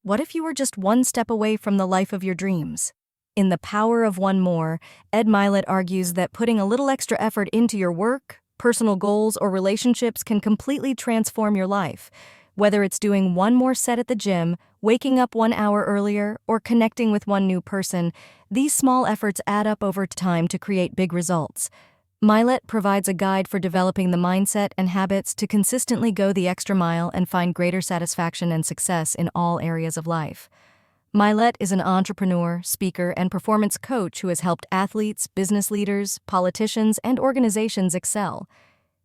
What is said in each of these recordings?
What if you were just one step away from the life of your dreams? In The Power of One More, Ed Mylett argues that putting a little extra effort into your work, personal goals, or relationships can completely transform your life. Whether it's doing one more set at the gym, waking up 1 hour earlier, or connecting with one new person, these small efforts add up over time to create big results. Mylett provides a guide for developing the mindset and habits to consistently go the extra mile and find greater satisfaction and success in all areas of life. Mylett is an entrepreneur, speaker, and performance coach who has helped athletes, business leaders, politicians, and organizations excel.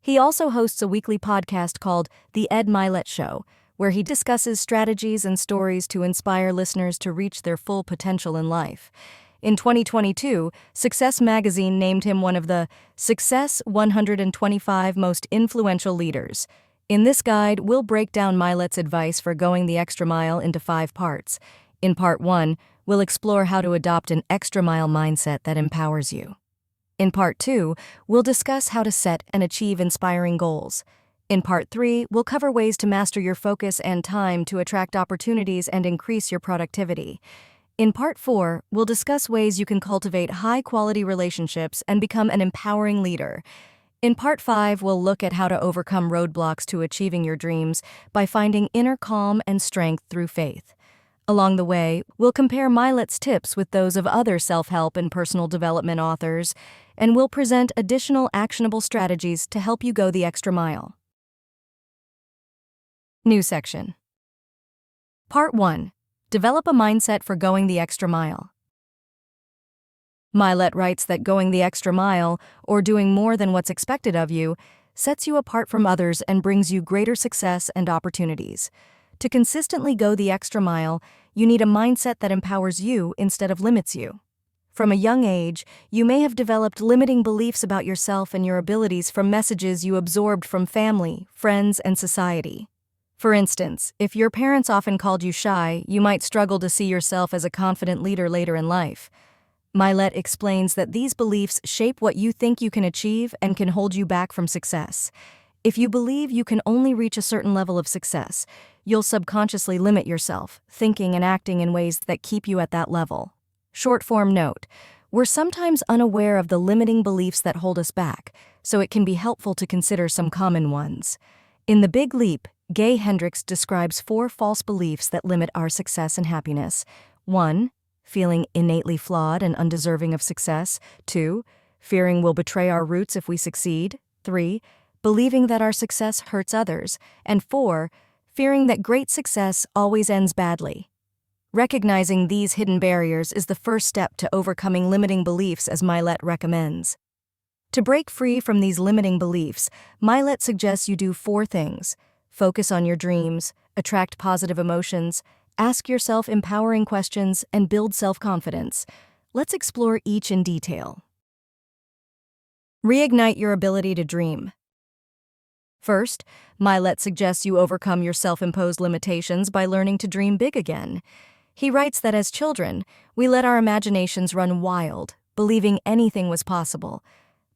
He also hosts a weekly podcast called The Ed Mylett Show, where he discusses strategies and stories to inspire listeners to reach their full potential in life. In 2022, Success Magazine named him one of the Success 125 Most Influential Leaders. In this guide, we'll break down Mylett's advice for going the extra mile into 5 parts. In Part 1, we'll explore how to adopt an extra mile mindset that empowers you. In Part 2, we'll discuss how to set and achieve inspiring goals. In Part 3, we'll cover ways to master your focus and time to attract opportunities and increase your productivity. In Part 4, we'll discuss ways you can cultivate high-quality relationships and become an empowering leader. In Part 5, we'll look at how to overcome roadblocks to achieving your dreams by finding inner calm and strength through faith. Along the way, we'll compare Mylett's tips with those of other self-help and personal development authors, and we'll present additional actionable strategies to help you go the extra mile. New section. Part 1. Develop a mindset for going the extra mile. Mylett writes that going the extra mile, or doing more than what's expected of you, sets you apart from others and brings you greater success and opportunities. To consistently go the extra mile, you need a mindset that empowers you instead of limits you. From a young age, you may have developed limiting beliefs about yourself and your abilities from messages you absorbed from family, friends, and society. For instance, if your parents often called you shy, you might struggle to see yourself as a confident leader later in life. Mylett explains that these beliefs shape what you think you can achieve and can hold you back from success. If you believe you can only reach a certain level of success, you'll subconsciously limit yourself, thinking and acting in ways that keep you at that level. Short-form note: we're sometimes unaware of the limiting beliefs that hold us back, so it can be helpful to consider some common ones. In The Big Leap, Gay Hendricks describes 4 false beliefs that limit our success and happiness. 1. Feeling innately flawed and undeserving of success. 2. Fearing we'll betray our roots if we succeed. 3. Believing that our success hurts others. And 4. Fearing that great success always ends badly. Recognizing these hidden barriers is the first step to overcoming limiting beliefs, as Mylett recommends. To break free from these limiting beliefs, Mylett suggests you do 4 things. Focus on your dreams, attract positive emotions, ask yourself empowering questions, and build self-confidence. Let's explore each in detail. Reignite your ability to dream. First, Mylett suggests you overcome your self-imposed limitations by learning to dream big again. He writes that as children, we let our imaginations run wild, believing anything was possible.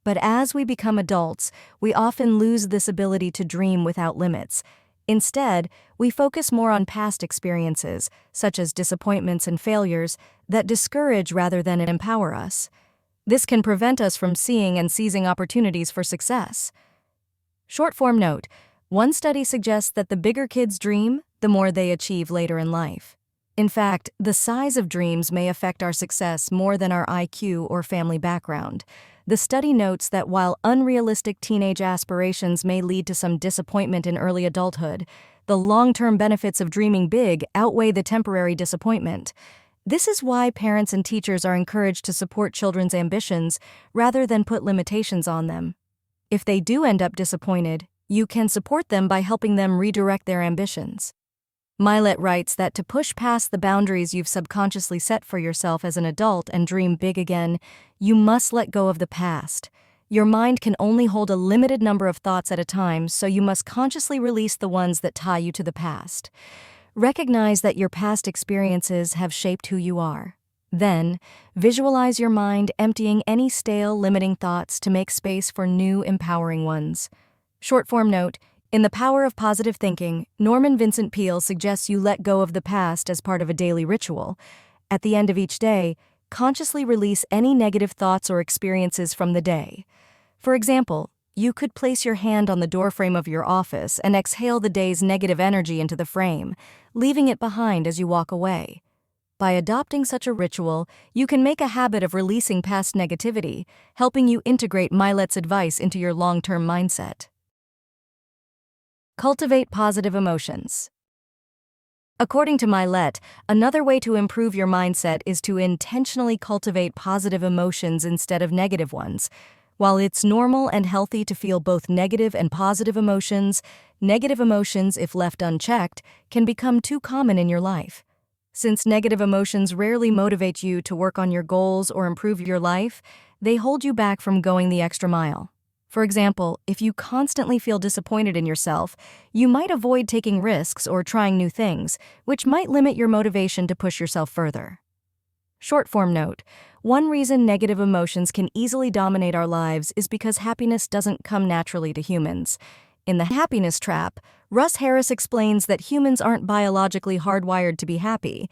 But as we become adults, we often lose this ability to dream without limits. Instead, we focus more on past experiences, such as disappointments and failures, that discourage rather than empower us. This can prevent us from seeing and seizing opportunities for success. Short-form note: one study suggests that the bigger kids dream, the more they achieve later in life. In fact, the size of dreams may affect our success more than our IQ or family background. The study notes that while unrealistic teenage aspirations may lead to some disappointment in early adulthood, the long-term benefits of dreaming big outweigh the temporary disappointment. This is why parents and teachers are encouraged to support children's ambitions rather than put limitations on them. If they do end up disappointed, you can support them by helping them redirect their ambitions. Mylett writes that to push past the boundaries you've subconsciously set for yourself as an adult and dream big again, you must let go of the past. Your mind can only hold a limited number of thoughts at a time, so you must consciously release the ones that tie you to the past. Recognize that your past experiences have shaped who you are. Then, visualize your mind emptying any stale, limiting thoughts to make space for new, empowering ones. Short-form note: In The Power of Positive Thinking, Norman Vincent Peale suggests you let go of the past as part of a daily ritual. At the end of each day, consciously release any negative thoughts or experiences from the day. For example, you could place your hand on the doorframe of your office and exhale the day's negative energy into the frame, leaving it behind as you walk away. By adopting such a ritual, you can make a habit of releasing past negativity, helping you integrate Mylett's advice into your long-term mindset. Cultivate positive emotions. According to Mylett, another way to improve your mindset is to intentionally cultivate positive emotions instead of negative ones. While it's normal and healthy to feel both negative and positive emotions, if left unchecked, can become too common in your life. Since negative emotions rarely motivate you to work on your goals or improve your life, they hold you back from going the extra mile. For example, if you constantly feel disappointed in yourself, you might avoid taking risks or trying new things, which might limit your motivation to push yourself further. Short-form note: one reason negative emotions can easily dominate our lives is because happiness doesn't come naturally to humans. In The Happiness Trap, Russ Harris explains that humans aren't biologically hardwired to be happy.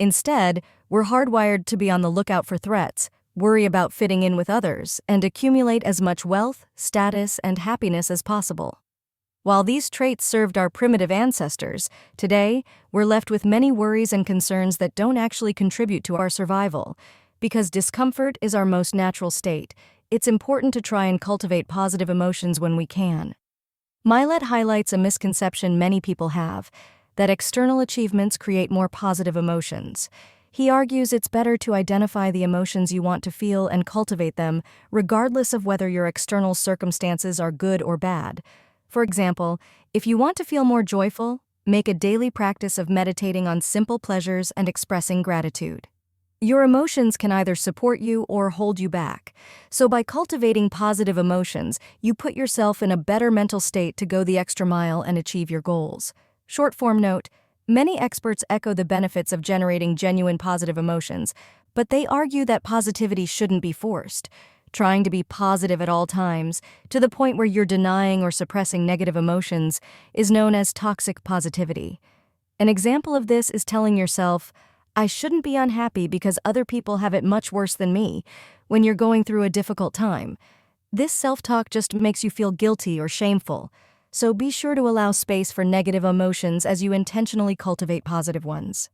Instead, we're hardwired to be on the lookout for threats, worry about fitting in with others, and accumulate as much wealth, status, and happiness as possible. While these traits served our primitive ancestors, today, we're left with many worries and concerns that don't actually contribute to our survival. Because discomfort is our most natural state, it's important to try and cultivate positive emotions when we can. Mylett highlights a misconception many people have, that external achievements create more positive emotions. He argues it's better to identify the emotions you want to feel and cultivate them, regardless of whether your external circumstances are good or bad. For example, if you want to feel more joyful, make a daily practice of meditating on simple pleasures and expressing gratitude. Your emotions can either support you or hold you back. So by cultivating positive emotions, you put yourself in a better mental state to go the extra mile and achieve your goals. Short-form note: many experts echo the benefits of generating genuine positive emotions, but they argue that positivity shouldn't be forced. Trying to be positive at all times, to the point where you're denying or suppressing negative emotions, is known as toxic positivity. An example of this is telling yourself, "I shouldn't be unhappy because other people have it much worse than me," when you're going through a difficult time. This self-talk just makes you feel guilty or shameful. So be sure to allow space for negative emotions as you intentionally cultivate positive ones.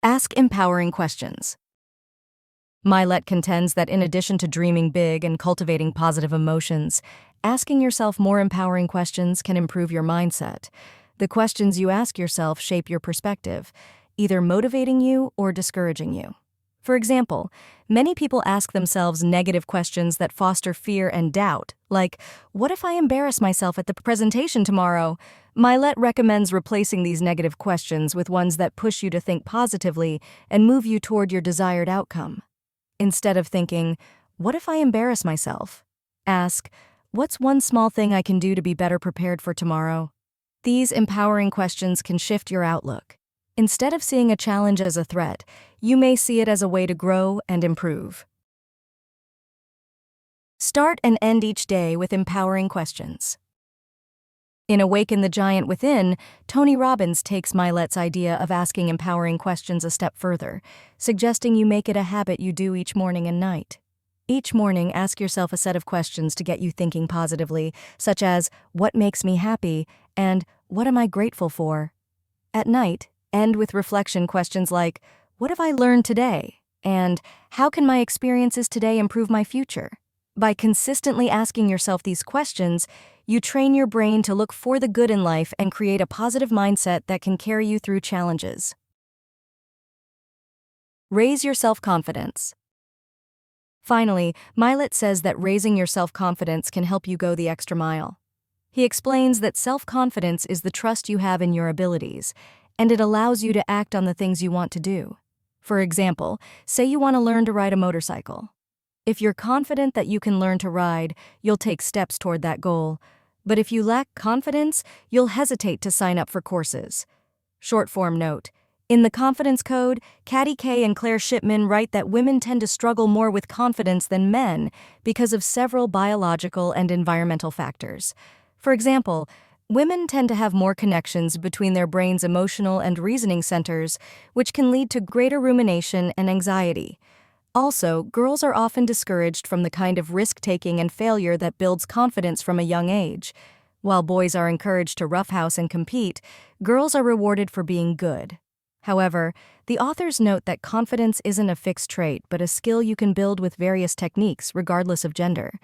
Ask empowering questions. Mylett contends that in addition to dreaming big and cultivating positive emotions, asking yourself more empowering questions can improve your mindset. The questions you ask yourself shape your perspective, either motivating you or discouraging you. For example, many people ask themselves negative questions that foster fear and doubt, like, "What if I embarrass myself at the presentation tomorrow?" Mylett recommends replacing these negative questions with ones that push you to think positively and move you toward your desired outcome. Instead of thinking, "What if I embarrass myself?" ask, "What's one small thing I can do to be better prepared for tomorrow?" These empowering questions can shift your outlook. Instead of seeing a challenge as a threat, you may see it as a way to grow and improve. Start and end each day with empowering questions. In Awaken the Giant Within, Tony Robbins takes Mylett's idea of asking empowering questions a step further, suggesting you make it a habit you do each morning and night. Each morning, ask yourself a set of questions to get you thinking positively, such as, "What makes me happy?" and "What am I grateful for?" At night, end with reflection questions like, "What have I learned today?" and "How can my experiences today improve my future?" By consistently asking yourself these questions, you train your brain to look for the good in life and create a positive mindset that can carry you through challenges. Raise your self-confidence. Finally, Mylett says that raising your self-confidence can help you go the extra mile. He explains that self-confidence is the trust you have in your abilities, and it allows you to act on the things you want to do. For example, say you want to learn to ride a motorcycle. If you're confident that you can learn to ride, you'll take steps toward that goal. But if you lack confidence, you'll hesitate to sign up for courses. Short-form note: in The Confidence Code, Katty Kay and Claire Shipman write that women tend to struggle more with confidence than men because of several biological and environmental factors. For example, women tend to have more connections between their brain's emotional and reasoning centers, which can lead to greater rumination and anxiety. Also, girls are often discouraged from the kind of risk-taking and failure that builds confidence from a young age. While boys are encouraged to roughhouse and compete, girls are rewarded for being good. However, the authors note that confidence isn't a fixed trait but a skill you can build with various techniques, regardless of gender.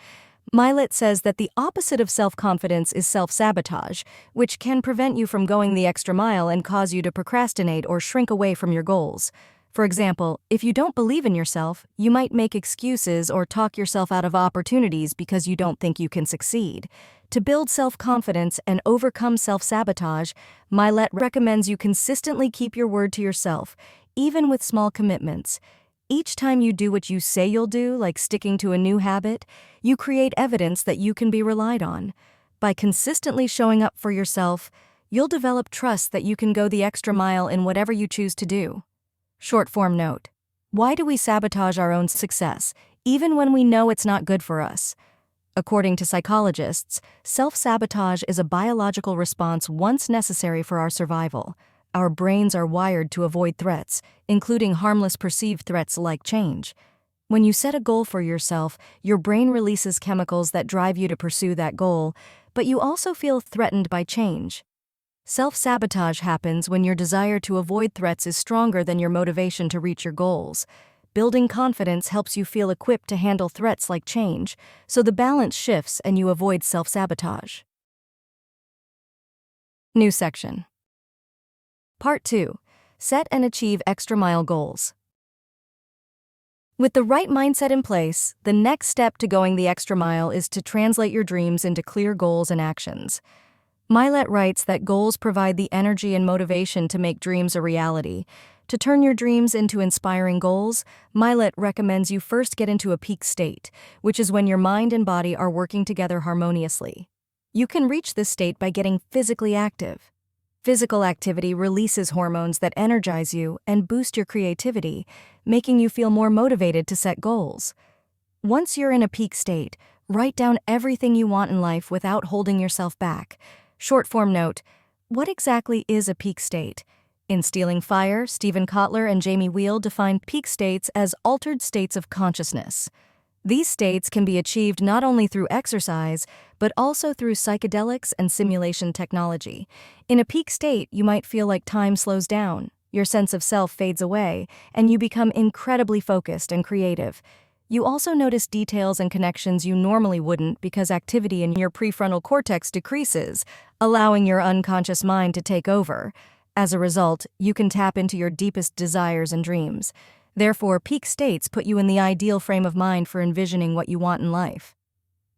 Mylett says that the opposite of self-confidence is self-sabotage, which can prevent you from going the extra mile and cause you to procrastinate or shrink away from your goals. For example, if you don't believe in yourself, you might make excuses or talk yourself out of opportunities because you don't think you can succeed. To build self-confidence and overcome self-sabotage, Mylett recommends you consistently keep your word to yourself, even with small commitments. Each time you do what you say you'll do, like sticking to a new habit, you create evidence that you can be relied on. By consistently showing up for yourself, you'll develop trust that you can go the extra mile in whatever you choose to do. Short-form note: why do we sabotage our own success, even when we know it's not good for us? According to psychologists, self-sabotage is a biological response once necessary for our survival. Our brains are wired to avoid threats, including harmless perceived threats like change. When you set a goal for yourself, your brain releases chemicals that drive you to pursue that goal, but you also feel threatened by change. Self-sabotage happens when your desire to avoid threats is stronger than your motivation to reach your goals. Building confidence helps you feel equipped to handle threats like change, so the balance shifts and you avoid self-sabotage. New section. Part 2. Set and achieve extra-mile goals. With the right mindset in place, the next step to going the extra mile is to translate your dreams into clear goals and actions. Mylett writes that goals provide the energy and motivation to make dreams a reality. To turn your dreams into inspiring goals, Mylett recommends you first get into a peak state, which is when your mind and body are working together harmoniously. You can reach this state by getting physically active. Physical activity releases hormones that energize you and boost your creativity, making you feel more motivated to set goals. Once you're in a peak state, write down everything you want in life without holding yourself back. Short-form note: what exactly is a peak state? In Stealing Fire, Stephen Kotler and Jamie Wheel define peak states as altered states of consciousness. These states can be achieved not only through exercise, but also through psychedelics and simulation technology. In a peak state, you might feel like time slows down, your sense of self fades away, and you become incredibly focused and creative. You also notice details and connections you normally wouldn't because activity in your prefrontal cortex decreases, allowing your unconscious mind to take over. As a result, you can tap into your deepest desires and dreams. Therefore, peak states put you in the ideal frame of mind for envisioning what you want in life.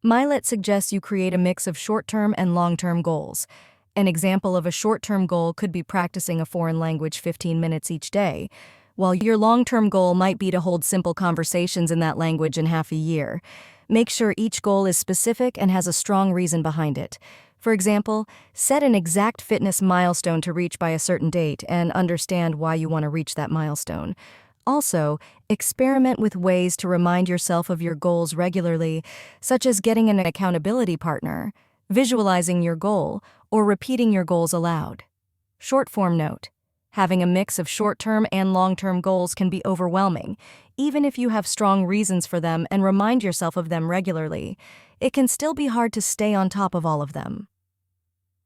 Mylett suggests you create a mix of short-term and long-term goals. An example of a short-term goal could be practicing a foreign language 15 minutes each day, while your long-term goal might be to hold simple conversations in that language in half a year. Make sure each goal is specific and has a strong reason behind it. For example, set an exact fitness milestone to reach by a certain date and understand why you want to reach that milestone. Also, experiment with ways to remind yourself of your goals regularly, such as getting an accountability partner, visualizing your goal, or repeating your goals aloud. Short-form note: having a mix of short-term and long-term goals can be overwhelming. Even if you have strong reasons for them and remind yourself of them regularly, it can still be hard to stay on top of all of them.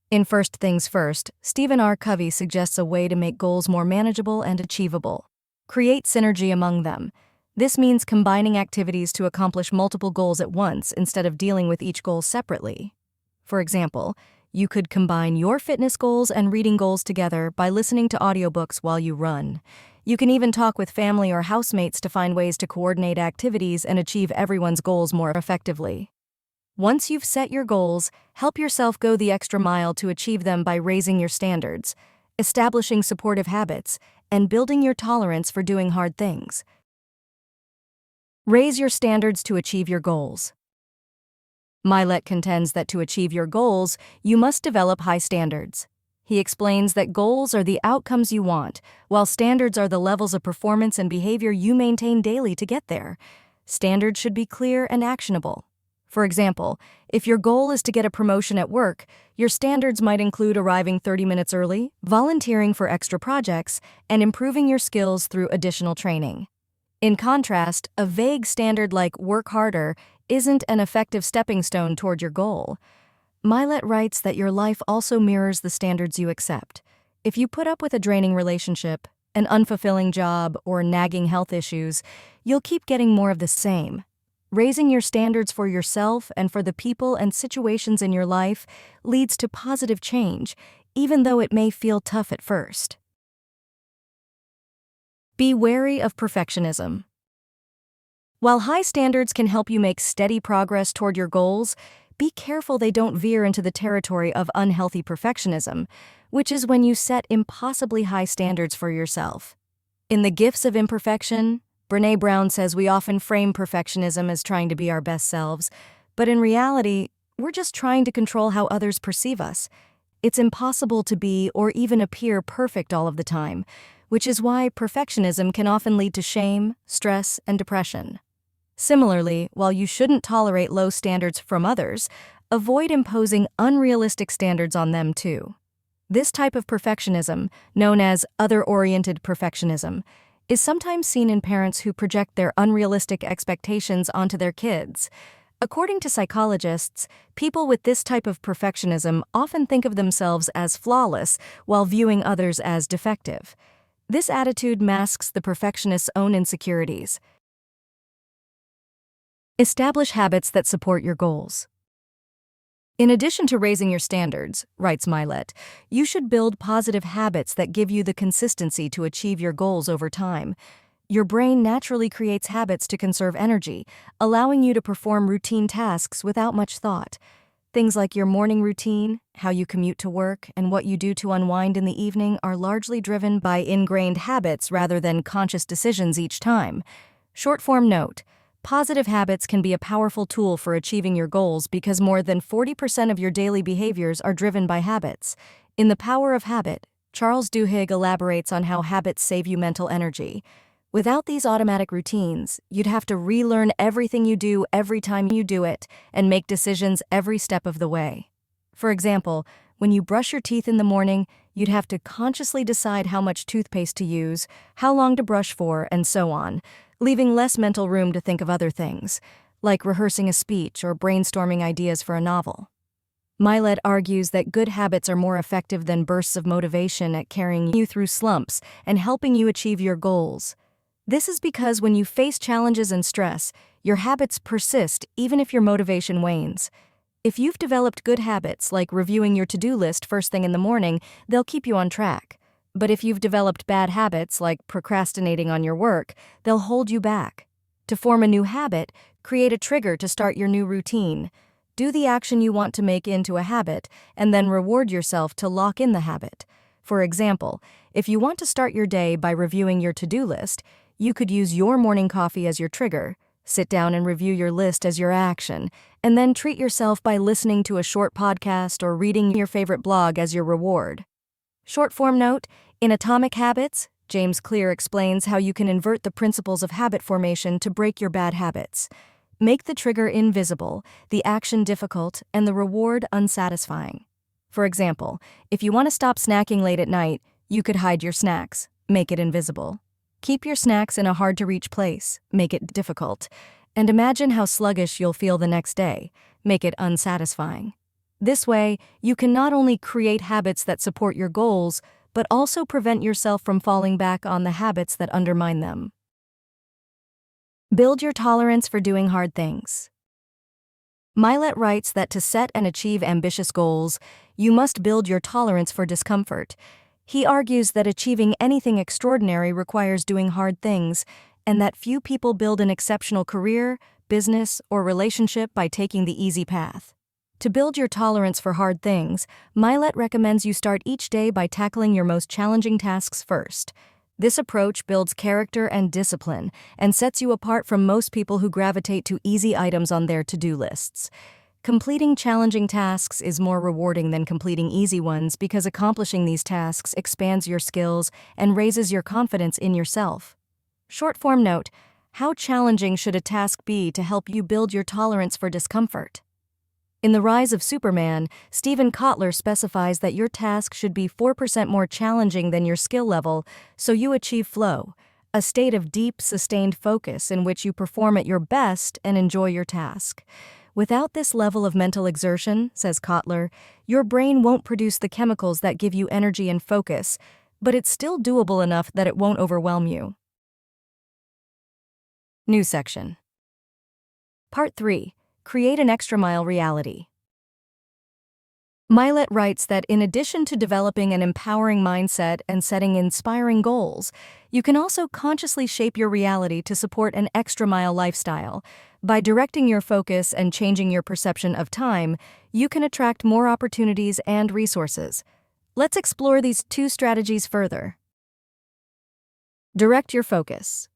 In First Things First, Stephen R. Covey suggests a way to make goals more manageable and achievable. Create synergy among them. This means combining activities to accomplish multiple goals at once instead of dealing with each goal separately. For example, you could combine your fitness goals and reading goals together by listening to audiobooks while you run. You can even talk with family or housemates to find ways to coordinate activities and achieve everyone's goals more effectively. Once you've set your goals, help yourself go the extra mile to achieve them by raising your standards, establishing supportive habits, and building your tolerance for doing hard things. Raise your standards to achieve your goals. Mylett contends that to achieve your goals, you must develop high standards. He explains that goals are the outcomes you want, while standards are the levels of performance and behavior you maintain daily to get there. Standards should be clear and actionable. For example, if your goal is to get a promotion at work, your standards might include arriving 30 minutes early, volunteering for extra projects, and improving your skills through additional training. In contrast, a vague standard like work harder isn't an effective stepping stone toward your goal. Mylett writes that your life also mirrors the standards you accept. If you put up with a draining relationship, an unfulfilling job, or nagging health issues, you'll keep getting more of the same. Raising your standards for yourself and for the people and situations in your life leads to positive change, even though it may feel tough at first. Be wary of perfectionism. While high standards can help you make steady progress toward your goals, be careful they don't veer into the territory of unhealthy perfectionism, which is when you set impossibly high standards for yourself. In The Gifts of Imperfection, Brené Brown says we often frame perfectionism as trying to be our best selves, but in reality, we're just trying to control how others perceive us. It's impossible to be or even appear perfect all of the time, which is why perfectionism can often lead to shame, stress, and depression. Similarly, while you shouldn't tolerate low standards from others, avoid imposing unrealistic standards on them too. This type of perfectionism, known as other-oriented perfectionism, is sometimes seen in parents who project their unrealistic expectations onto their kids. According to psychologists, people with this type of perfectionism often think of themselves as flawless while viewing others as defective. This attitude masks the perfectionist's own insecurities. Establish habits that support your goals. In addition to raising your standards, writes Mylett, you should build positive habits that give you the consistency to achieve your goals over time. Your brain naturally creates habits to conserve energy, allowing you to perform routine tasks without much thought. Things like your morning routine, how you commute to work, and what you do to unwind in the evening are largely driven by ingrained habits rather than conscious decisions each time. Short-form note: positive habits can be a powerful tool for achieving your goals because more than 40% of your daily behaviors are driven by habits. In The Power of Habit, Charles Duhigg elaborates on how habits save you mental energy. Without these automatic routines, you'd have to relearn everything you do every time you do it and make decisions every step of the way. For example, when you brush your teeth in the morning, you'd have to consciously decide how much toothpaste to use, how long to brush for, and so on, leaving less mental room to think of other things, like rehearsing a speech or brainstorming ideas for a novel. Mylett argues that good habits are more effective than bursts of motivation at carrying you through slumps and helping you achieve your goals. This is because when you face challenges and stress, your habits persist even if your motivation wanes. If you've developed good habits like reviewing your to-do list first thing in the morning, they'll keep you on track. But if you've developed bad habits like procrastinating on your work, they'll hold you back. To form a new habit, create a trigger to start your new routine. Do the action you want to make into a habit, and then reward yourself to lock in the habit. For example, if you want to start your day by reviewing your to-do list, you could use your morning coffee as your trigger, sit down and review your list as your action, and then treat yourself by listening to a short podcast or reading your favorite blog as your reward. Short-form note: in Atomic Habits, James Clear explains how you can invert the principles of habit formation to break your bad habits. Make the trigger invisible, the action difficult, and the reward unsatisfying. For example, if you want to stop snacking late at night, you could hide your snacks, make it invisible. Keep your snacks in a hard-to-reach place, make it difficult. And imagine how sluggish you'll feel the next day, make it unsatisfying. This way, you can not only create habits that support your goals, but also prevent yourself from falling back on the habits that undermine them. Build your tolerance for doing hard things. Mylett writes that to set and achieve ambitious goals, you must build your tolerance for discomfort. He argues that achieving anything extraordinary requires doing hard things, and that few people build an exceptional career, business, or relationship by taking the easy path. To build your tolerance for hard things, Mylett recommends you start each day by tackling your most challenging tasks first. This approach builds character and discipline and sets you apart from most people who gravitate to easy items on their to-do lists. Completing challenging tasks is more rewarding than completing easy ones because accomplishing these tasks expands your skills and raises your confidence in yourself. Short-form note: How challenging should a task be to help you build your tolerance for discomfort? In The Rise of Superman, Stephen Kotler specifies that your task should be 4% more challenging than your skill level so you achieve flow, a state of deep, sustained focus in which you perform at your best and enjoy your task. Without this level of mental exertion, says Kotler, your brain won't produce the chemicals that give you energy and focus, but it's still doable enough that it won't overwhelm you. New section. Part 3. Create an extra-mile reality. Mylett writes that in addition to developing an empowering mindset and setting inspiring goals, you can also consciously shape your reality to support an extra-mile lifestyle. By directing your focus and changing your perception of time, you can attract more opportunities and resources. Let's explore these 2 strategies further. Direct your focus.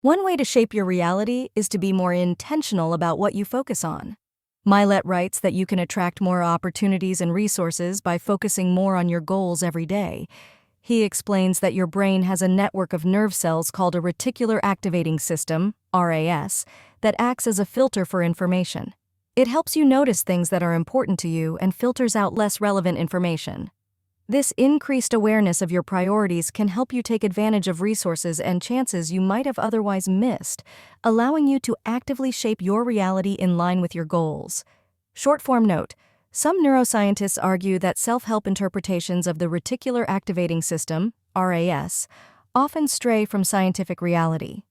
One way to shape your reality is to be more intentional about what you focus on. Mylett writes that you can attract more opportunities and resources by focusing more on your goals every day. He explains that your brain has a network of nerve cells called a reticular activating system, RAS, that acts as a filter for information. It helps you notice things that are important to you and filters out less relevant information. This increased awareness of your priorities can help you take advantage of resources and chances you might have otherwise missed, allowing you to actively shape your reality in line with your goals. Short-form note: some neuroscientists argue that self-help interpretations of the reticular activating system, RAS, often stray from scientific reality.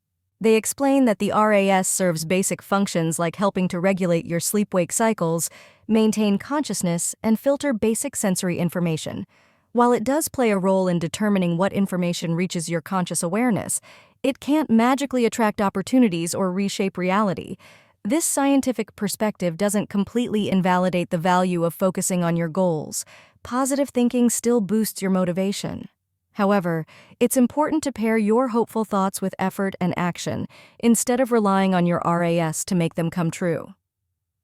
They explain that the RAS serves basic functions like helping to regulate your sleep-wake cycles, maintain consciousness, and filter basic sensory information. While it does play a role in determining what information reaches your conscious awareness, it can't magically attract opportunities or reshape reality. This scientific perspective doesn't completely invalidate the value of focusing on your goals. Positive thinking still boosts your motivation. However, it's important to pair your hopeful thoughts with effort and action, instead of relying on your RAS to make them come true.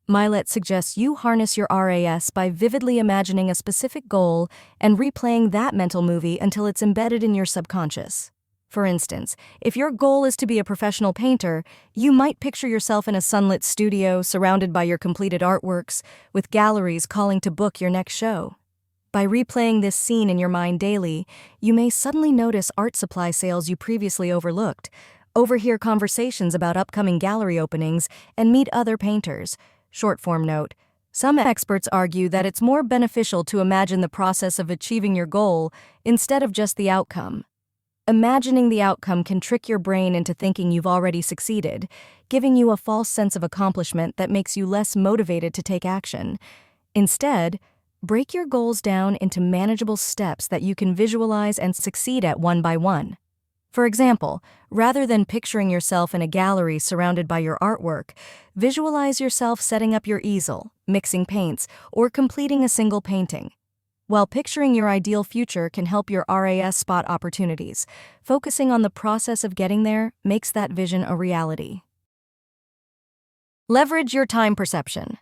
Mylett suggests you harness your RAS by vividly imagining a specific goal and replaying that mental movie until it's embedded in your subconscious. For instance, if your goal is to be a professional painter, you might picture yourself in a sunlit studio surrounded by your completed artworks, with galleries calling to book your next show. By replaying this scene in your mind daily, you may suddenly notice art supply sales you previously overlooked, overhear conversations about upcoming gallery openings, and meet other painters. Short-form note: some experts argue that it's more beneficial to imagine the process of achieving your goal instead of just the outcome. Imagining the outcome can trick your brain into thinking you've already succeeded, giving you a false sense of accomplishment that makes you less motivated to take action. Instead, break your goals down into manageable steps that you can visualize and succeed at one by one. For example, rather than picturing yourself in a gallery surrounded by your artwork, visualize yourself setting up your easel, mixing paints, or completing a single painting. While picturing your ideal future can help your RAS spot opportunities, focusing on the process of getting there makes that vision a reality. Leverage your time perception.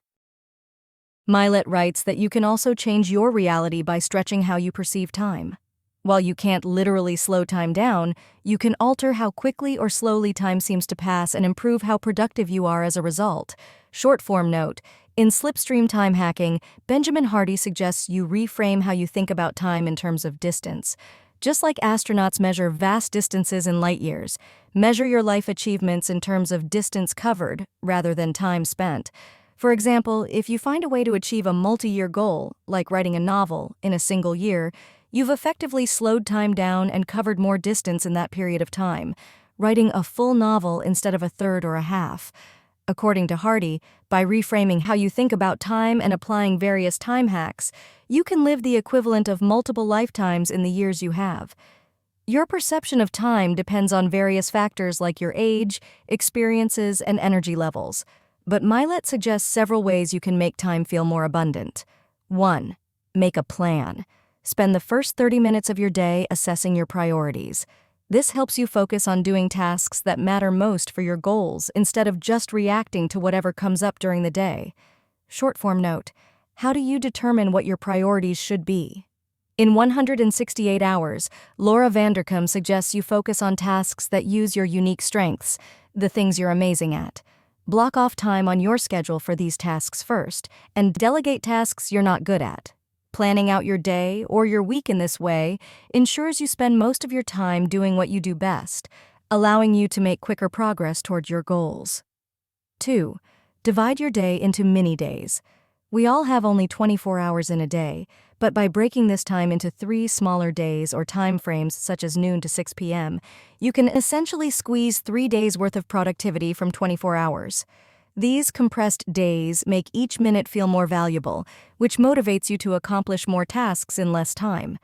Mylett writes that you can also change your reality by stretching how you perceive time. While you can't literally slow time down, you can alter how quickly or slowly time seems to pass and improve how productive you are as a result. Short-form note: in Slipstream Time Hacking, Benjamin Hardy suggests you reframe how you think about time in terms of distance. Just like astronauts measure vast distances in light years, measure your life achievements in terms of distance covered rather than time spent. For example, if you find a way to achieve a multi-year goal, like writing a novel, in a single year, you've effectively slowed time down and covered more distance in that period of time, writing a full novel instead of a third or a half. According to Hardy, by reframing how you think about time and applying various time hacks, you can live the equivalent of multiple lifetimes in the years you have. Your perception of time depends on various factors like your age, experiences, and energy levels. But Mylett suggests several ways you can make time feel more abundant. 1. Make a plan. Spend the first 30 minutes of your day assessing your priorities. This helps you focus on doing tasks that matter most for your goals instead of just reacting to whatever comes up during the day. Short-form note: how do you determine what your priorities should be? In 168 hours, Laura Vanderkam suggests you focus on tasks that use your unique strengths, the things you're amazing at. Block off time on your schedule for these tasks first, and delegate tasks you're not good at. Planning out your day or your week in this way ensures you spend most of your time doing what you do best, allowing you to make quicker progress toward your goals. 2. Divide your day into mini-days. We all have only 24 hours in a day, but by breaking this time into 3 smaller days or time frames such as noon to 6 p.m., you can essentially squeeze 3 days' worth of productivity from 24 hours. These compressed days make each minute feel more valuable, which motivates you to accomplish more tasks in less time.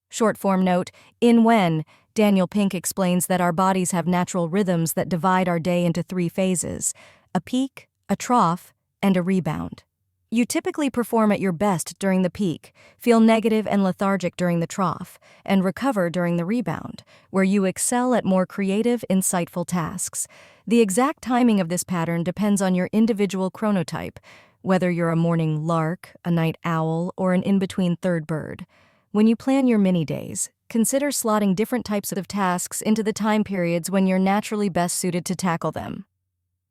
Short-form note, in When, Daniel Pink explains that our bodies have natural rhythms that divide our day into 3 phases: a peak, a trough, and a rebound. You typically perform at your best during the peak, feel negative and lethargic during the trough, and recover during the rebound, where you excel at more creative, insightful tasks. The exact timing of this pattern depends on your individual chronotype, whether you're a morning lark, a night owl, or an in-between third bird. When you plan your mini-days, consider slotting different types of tasks into the time periods when you're naturally best suited to tackle them.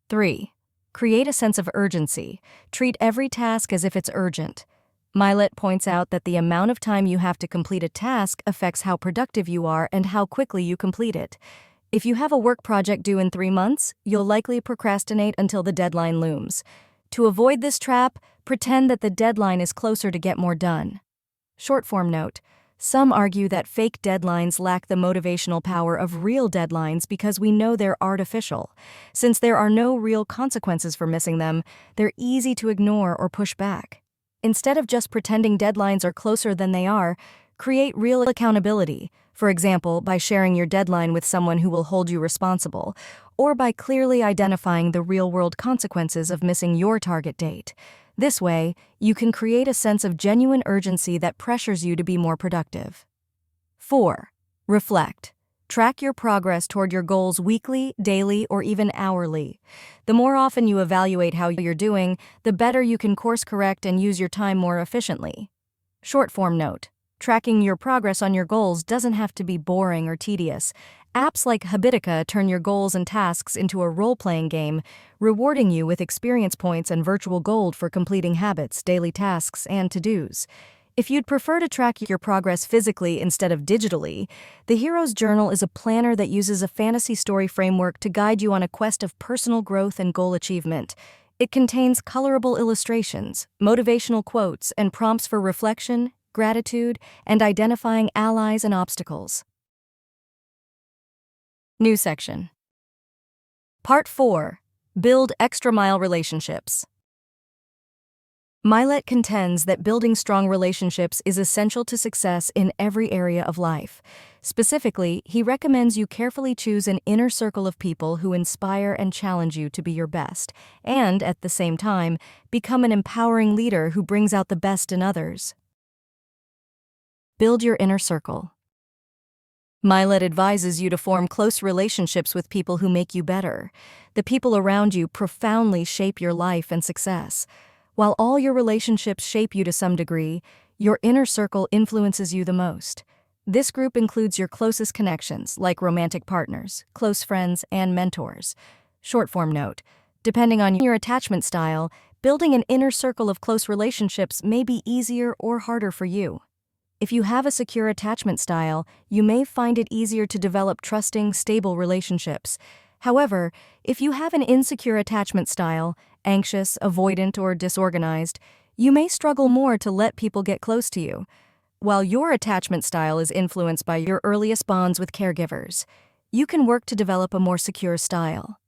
3. Create a sense of urgency. Treat every task as if it's urgent. Mylett points out that the amount of time you have to complete a task affects how productive you are and how quickly you complete it. If you have a work project due in 3 months, you'll likely procrastinate until the deadline looms. To avoid this trap, pretend that the deadline is closer to get more done. Short-form note. Some argue that fake deadlines lack the motivational power of real deadlines because we know they're artificial. Since there are no real consequences for missing them, they're easy to ignore or push back. Instead of just pretending deadlines are closer than they are, create real accountability, for example, by sharing your deadline with someone who will hold you responsible, or by clearly identifying the real-world consequences of missing your target date. This way, you can create a sense of genuine urgency that pressures you to be more productive. 4. Reflect. Track your progress toward your goals weekly, daily, or even hourly. The more often you evaluate how you're doing, the better you can course-correct and use your time more efficiently. Short-form note. Tracking your progress on your goals doesn't have to be boring or tedious. Apps like Habitica turn your goals and tasks into a role-playing game, rewarding you with experience points and virtual gold for completing habits, daily tasks, and to-dos. If you'd prefer to track your progress physically instead of digitally, the Hero's Journal is a planner that uses a fantasy story framework to guide you on a quest of personal growth and goal achievement. It contains colorable illustrations, motivational quotes, and prompts for reflection, gratitude, and identifying allies and obstacles. New section. Part 4. Build extra-mile relationships. Mylett contends that building strong relationships is essential to success in every area of life. Specifically, he recommends you carefully choose an inner circle of people who inspire and challenge you to be your best, and, at the same time, become an empowering leader who brings out the best in others. Build your inner circle. Mylett advises you to form close relationships with people who make you better. The people around you profoundly shape your life and success. While all your relationships shape you to some degree, your inner circle influences you the most. This group includes your closest connections, like romantic partners, close friends, and mentors. Short-form note. Depending on your attachment style, building an inner circle of close relationships may be easier or harder for you. If you have a secure attachment style, you may find it easier to develop trusting, stable relationships. However, if you have an insecure attachment style, anxious, avoidant, or disorganized, you may struggle more to let people get close to you. While your attachment style is influenced by your earliest bonds with caregivers, you can work to develop a more secure style.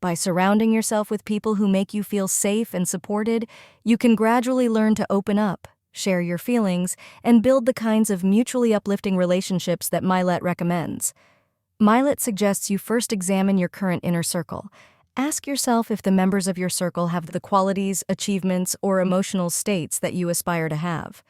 By surrounding yourself with people who make you feel safe and supported, you can gradually learn to open up, share your feelings, and build the kinds of mutually uplifting relationships that Mylett recommends. Mylett suggests you first examine your current inner circle. Ask yourself if the members of your circle have the qualities, achievements, or emotional states that you aspire to have.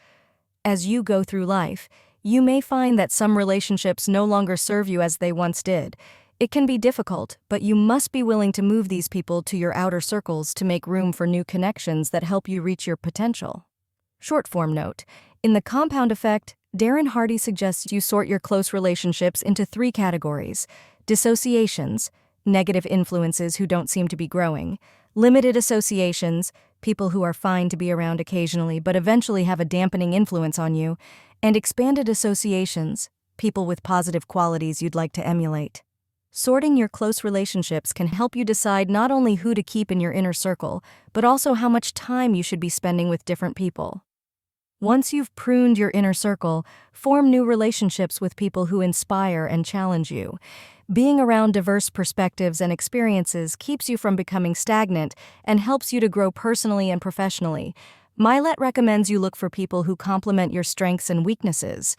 As you go through life, you may find that some relationships no longer serve you as they once did. It can be difficult, but you must be willing to move these people to your outer circles to make room for new connections that help you reach your potential. Short-form note. In the compound effect, Darren Hardy suggests you sort your close relationships into 3 categories: dissociations, negative influences who don't seem to be growing; limited associations, people who are fine to be around occasionally but eventually have a dampening influence on you; and expanded associations, people with positive qualities you'd like to emulate. Sorting your close relationships can help you decide not only who to keep in your inner circle, but also how much time you should be spending with different people. Once you've pruned your inner circle, form new relationships with people who inspire and challenge you. Being around diverse perspectives and experiences keeps you from becoming stagnant and helps you to grow personally and professionally. Mylett recommends you look for people who complement your strengths and weaknesses.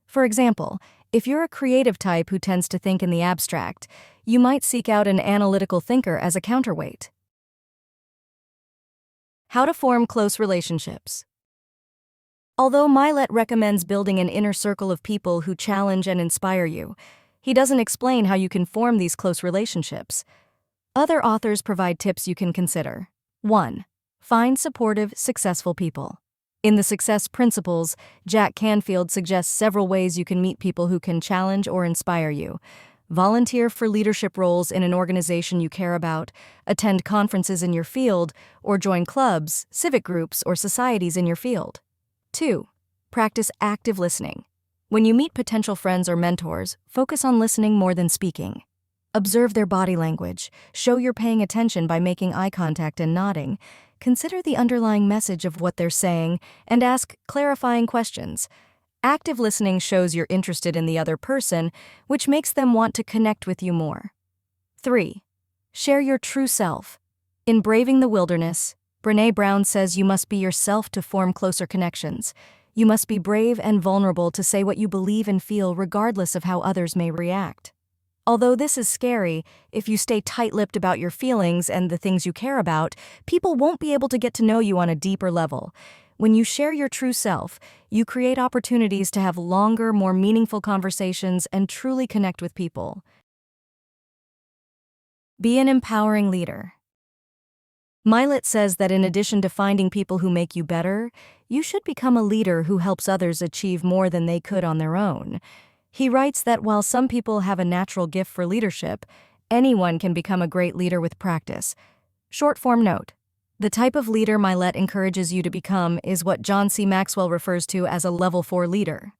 For example, if you're a creative type who tends to think in the abstract, you might seek out an analytical thinker as a counterweight. How to form close relationships. Although Mylett recommends building an inner circle of people who challenge and inspire you, he doesn't explain how you can form these close relationships. Other authors provide tips you can consider. 1. Find supportive, successful people. In The Success Principles, Jack Canfield suggests several ways you can meet people who can challenge or inspire you. Volunteer for leadership roles in an organization you care about, attend conferences in your field, or join clubs, civic groups, or societies in your field. 2. Practice active listening. When you meet potential friends or mentors, focus on listening more than speaking. Observe their body language. Show you're paying attention by making eye contact and nodding. Consider the underlying message of what they're saying and ask clarifying questions. Active listening shows you're interested in the other person, which makes them want to connect with you more. 3. Share your true self. In Braving the Wilderness, Brené Brown says you must be yourself to form closer connections. You must be brave and vulnerable to say what you believe and feel regardless of how others may react. Although this is scary, if you stay tight-lipped about your feelings and the things you care about, people won't be able to get to know you on a deeper level. When you share your true self, you create opportunities to have longer, more meaningful conversations and truly connect with people. Be an empowering leader. Mylett says that in addition to finding people who make you better, you should become a leader who helps others achieve more than they could on their own. He writes that while some people have a natural gift for leadership, anyone can become a great leader with practice. Short-form note. The type of leader Mylett encourages you to become is what John C. Maxwell refers to as a Level 4 leader.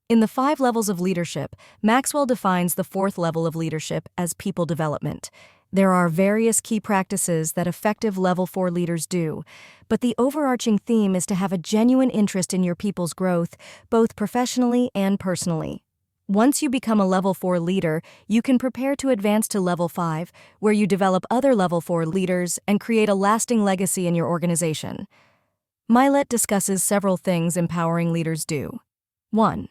In the 5 levels of leadership, Maxwell defines the 4th level of leadership as people development. There are various key practices that effective Level 4 leaders do, but the overarching theme is to have a genuine interest in your people's growth, both professionally and personally. Once you become a Level 4 leader, you can prepare to advance to Level 5, where you develop other Level 4 leaders and create a lasting legacy in your organization. Mylett discusses several things empowering leaders do. 1.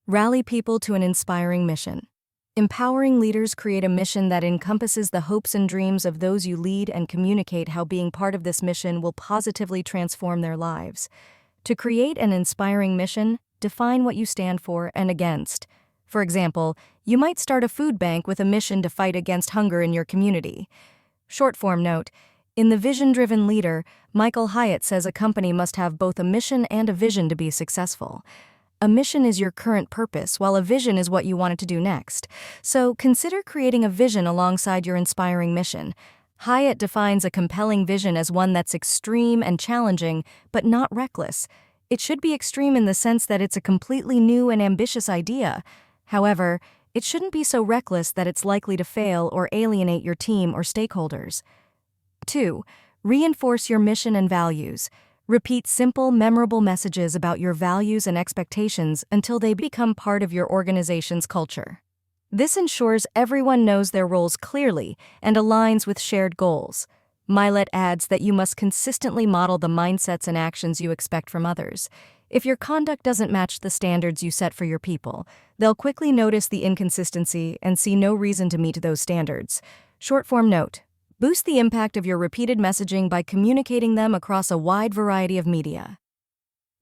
Rally people to an inspiring mission. Empowering leaders create a mission that encompasses the hopes and dreams of those you lead and communicate how being part of this mission will positively transform their lives. To create an inspiring mission, define what you stand for and against. For example, you might start a food bank with a mission to fight against hunger in your community. Short-form note. In The Vision-Driven Leader, Michael Hyatt says a company must have both a mission and a vision to be successful. A mission is your current purpose, while a vision is what you want it to do next. So consider creating a vision alongside your inspiring mission. Hyatt defines a compelling vision as one that's extreme and challenging, but not reckless. It should be extreme in the sense that it's a completely new and ambitious idea. However, it shouldn't be so reckless that it's likely to fail or alienate your team or stakeholders. 2. Reinforce your mission and values. Repeat simple, memorable messages about your values and expectations until they become part of your organization's culture. This ensures everyone knows their roles clearly and aligns with shared goals. Mylett adds that you must consistently model the mindsets and actions you expect from others. If your conduct doesn't match the standards you set for your people, they'll quickly notice the inconsistency and see no reason to meet those standards. Short-form note. Boost the impact of your repeated messaging by communicating them across a wide variety of media.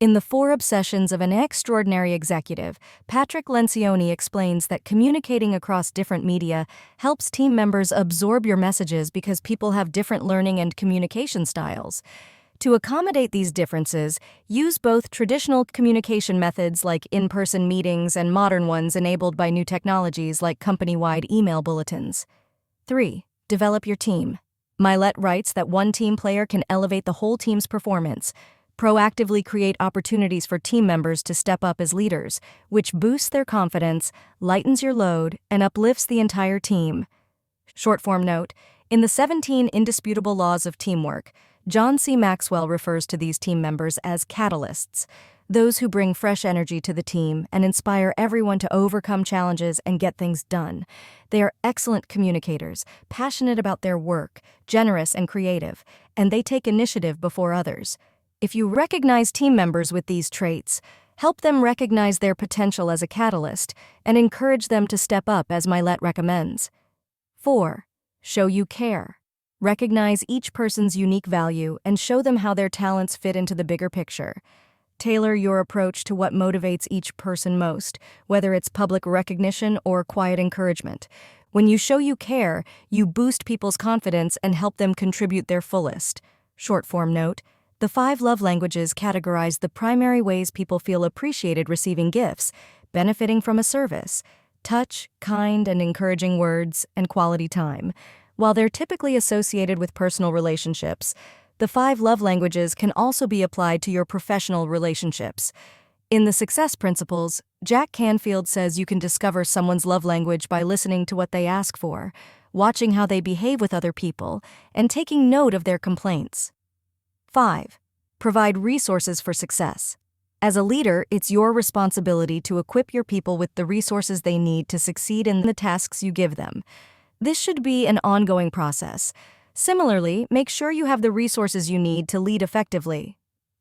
In The 4 Obsessions of an Extraordinary Executive, Patrick Lencioni explains that communicating across different media helps team members absorb your messages because people have different learning and communication styles. To accommodate these differences, use both traditional communication methods like in-person meetings and modern ones enabled by new technologies like company-wide email bulletins. 3. Develop your team. Mylett writes that one team player can elevate the whole team's performance. Proactively create opportunities for team members to step up as leaders, which boosts their confidence, lightens your load, and uplifts the entire team. Short-form note: in the 17 Indisputable Laws of Teamwork, John C. Maxwell refers to these team members as catalysts, those who bring fresh energy to the team and inspire everyone to overcome challenges and get things done. They are excellent communicators, passionate about their work, generous and creative, and they take initiative before others. If you recognize team members with these traits, help them recognize their potential as a catalyst and encourage them to step up as Mylett recommends. 4. Show you care. Recognize each person's unique value and show them how their talents fit into the bigger picture. Tailor your approach to what motivates each person most, whether it's public recognition or quiet encouragement. When you show you care, you boost people's confidence and help them contribute their fullest. Short-form note: the 5 love languages categorize the primary ways people feel appreciated receiving gifts, benefiting from a service: touch, kind and encouraging words, and quality time. While they're typically associated with personal relationships, the 5 love languages can also be applied to your professional relationships. In The Success Principles, Jack Canfield says you can discover someone's love language by listening to what they ask for, watching how they behave with other people, and taking note of their complaints. 5. Provide resources for success. As a leader, it's your responsibility to equip your people with the resources they need to succeed in the tasks you give them. This should be an ongoing process. Similarly, make sure you have the resources you need to lead effectively.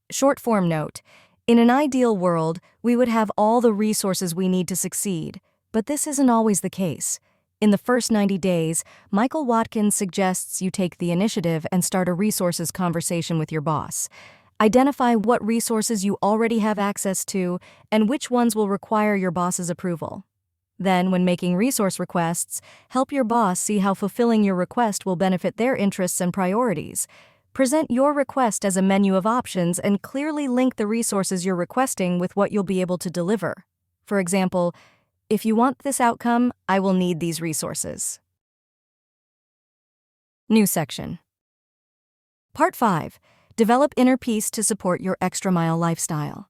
Short-form note: in an ideal world, we would have all the resources we need to succeed, but this isn't always the case. In the first 90 days, Michael Watkins suggests you take the initiative and start a resources conversation with your boss. Identify what resources you already have access to and which ones will require your boss's approval. Then, when making resource requests, help your boss see how fulfilling your request will benefit their interests and priorities. Present your request as a menu of options and clearly link the resources you're requesting with what you'll be able to deliver. For example, if you want this outcome, I will need these resources. New section. Part 5. Develop inner peace to support your extra-mile lifestyle.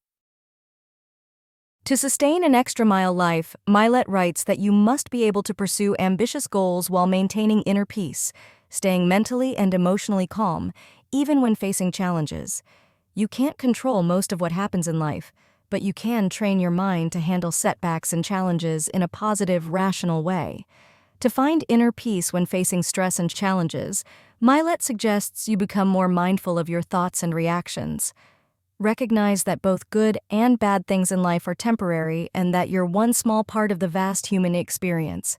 To sustain an extra-mile life, Mylett writes that you must be able to pursue ambitious goals while maintaining inner peace, staying mentally and emotionally calm, even when facing challenges. You can't control most of what happens in life, but you can train your mind to handle setbacks and challenges in a positive, rational way. To find inner peace when facing stress and challenges, Mylett suggests you become more mindful of your thoughts and reactions. Recognize that both good and bad things in life are temporary and that you're one small part of the vast human experience.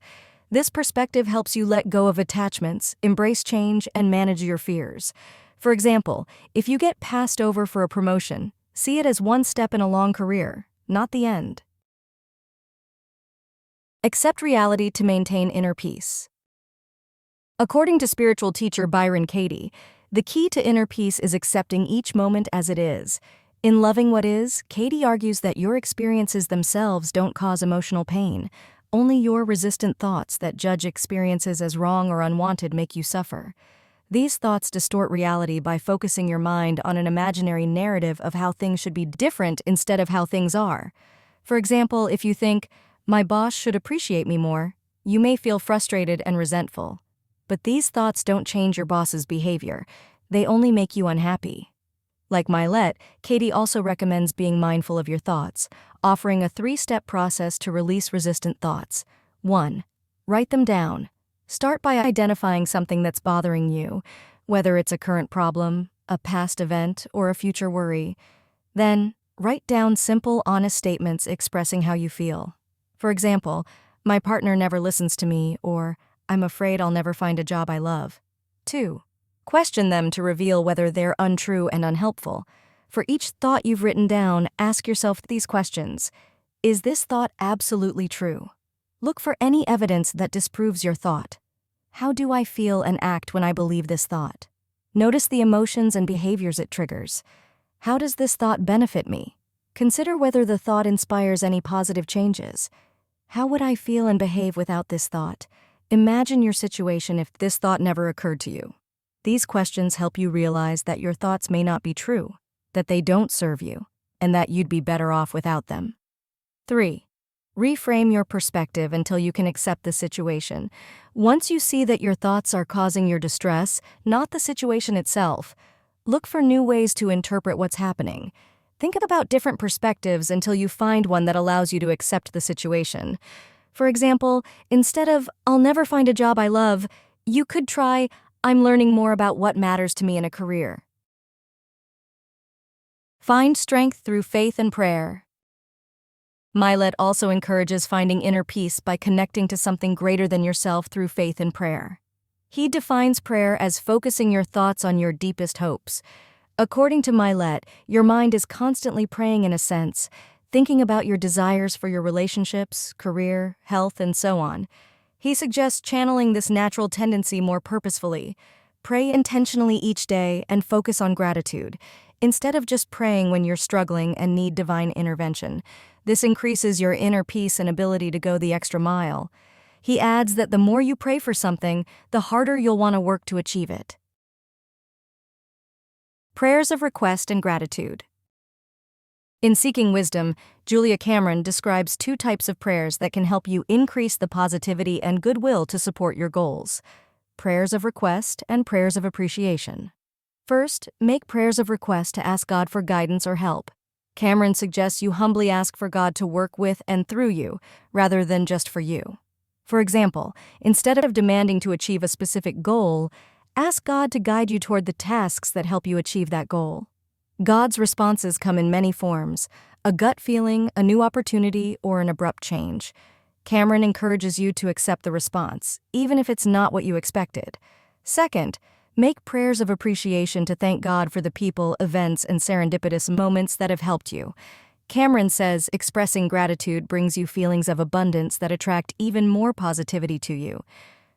This perspective helps you let go of attachments, embrace change, and manage your fears. For example, if you get passed over for a promotion, see it as one step in a long career, not the end. Accept reality to maintain inner peace. According to spiritual teacher Byron Katie, the key to inner peace is accepting each moment as it is. In Loving What Is, Katie argues that your experiences themselves don't cause emotional pain. Only your resistant thoughts that judge experiences as wrong or unwanted make you suffer. These thoughts distort reality by focusing your mind on an imaginary narrative of how things should be different instead of how things are. For example, if you think, "My boss should appreciate me more," you may feel frustrated and resentful. But these thoughts don't change your boss's behavior. They only make you unhappy. Like Mylett, Katie also recommends being mindful of your thoughts, offering a 3-step process to release resistant thoughts. 1. Write them down. Start by identifying something that's bothering you, whether it's a current problem, a past event, or a future worry. Then, write down simple, honest statements expressing how you feel. For example, "My partner never listens to me," or "I'm afraid I'll never find a job I love." 2. Question them to reveal whether they're untrue and unhelpful. For each thought you've written down, ask yourself these questions. Is this thought absolutely true? Look for any evidence that disproves your thought. How do I feel and act when I believe this thought? Notice the emotions and behaviors it triggers. How does this thought benefit me? Consider whether the thought inspires any positive changes. How would I feel and behave without this thought? Imagine your situation if this thought never occurred to you. These questions help you realize that your thoughts may not be true, that they don't serve you, and that you'd be better off without them. 3. Reframe your perspective until you can accept the situation. Once you see that your thoughts are causing your distress, not the situation itself, look for new ways to interpret what's happening. Think about different perspectives until you find one that allows you to accept the situation. For example, instead of, "I'll never find a job I love," you could try, "I'm learning more about what matters to me in a career." Find strength through faith and prayer. Mylett also encourages finding inner peace by connecting to something greater than yourself through faith and prayer. He defines prayer as focusing your thoughts on your deepest hopes. According to Mylett, your mind is constantly praying in a sense, thinking about your desires for your relationships, career, health, and so on. He suggests channeling this natural tendency more purposefully. Pray intentionally each day and focus on gratitude, instead of just praying when you're struggling and need divine intervention. This increases your inner peace and ability to go the extra mile. He adds that the more you pray for something, the harder you'll want to work to achieve it. Prayers of request and gratitude. In Seeking Wisdom, Julia Cameron describes 2 types of prayers that can help you increase the positivity and goodwill to support your goals: prayers of request and prayers of appreciation. First, make prayers of request to ask God for guidance or help. Cameron suggests you humbly ask for God to work with and through you, rather than just for you. For example, instead of demanding to achieve a specific goal, ask God to guide you toward the tasks that help you achieve that goal. God's responses come in many forms: a gut feeling, a new opportunity, or an abrupt change. Cameron encourages you to accept the response, even if it's not what you expected. Second, make prayers of appreciation to thank God for the people, events, and serendipitous moments that have helped you. Cameron says expressing gratitude brings you feelings of abundance that attract even more positivity to you.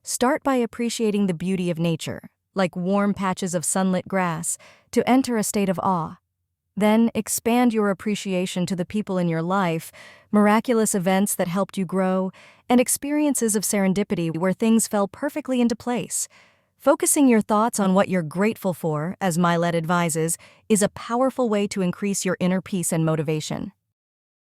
Start by appreciating the beauty of nature, like warm patches of sunlit grass, to enter a state of awe. Then expand your appreciation to the people in your life, miraculous events that helped you grow, and experiences of serendipity where things fell perfectly into place. Focusing your thoughts on what you're grateful for, as Mylett advises, is a powerful way to increase your inner peace and motivation.